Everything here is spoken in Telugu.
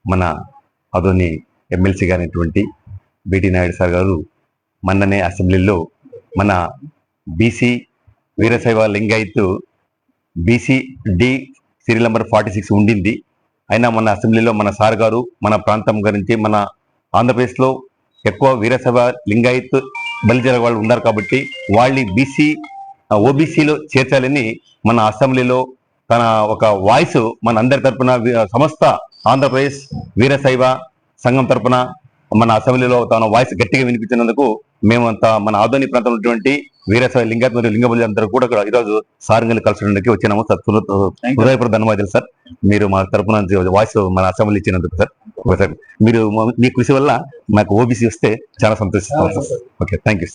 మన అదోని ఎమ్మెల్సీ గారైనటువంటి బీటీ నాయుడు సార్ గారు మొన్ననే అసెంబ్లీలో మన BC Veerashaiva Lingayat BC D serial number 46 ఉండింది. అయినా మన అసెంబ్లీలో మన సార్ గారు మన ప్రాంతం గురించి మన ఆంధ్రప్రదేశ్లో ఎక్కువ వీరశైవ లింగాయత్ బలిజల వాళ్ళు ఉన్నారు కాబట్టి వాళ్ళు బీసీ ఓబీసీలో చేర్చాలని మన అసెంబ్లీలో తన ఒక వాయిస్ మన అందరి తరపున సమస్త ఆంధ్రప్రదేశ్ వీరశైవ సంఘం తరపున మన అసెంబ్లీలో తన వాయిస్ గట్టిగా వినిపించినందుకు మేమంతా మన ఆదోని ప్రాంతంలో ఉన్నటువంటి వీరశైవ లింగాయత్ మరియు లింగబలి అందరూ కూడా ఈరోజు సారంగల్ని కలసడానికి వచ్చినాము సార్. హృదయపూర్వక ధన్యవాదాలు సార్, మీరు మా తరపున వాయిస్ మన అసెంబ్లీ ఇచ్చినందుకు సార్. మీరు మీ కృషి వల్ల మాకు ఓబీసీ వస్తే చాలా సంతోషిస్తాం సార్. Okay, thank you.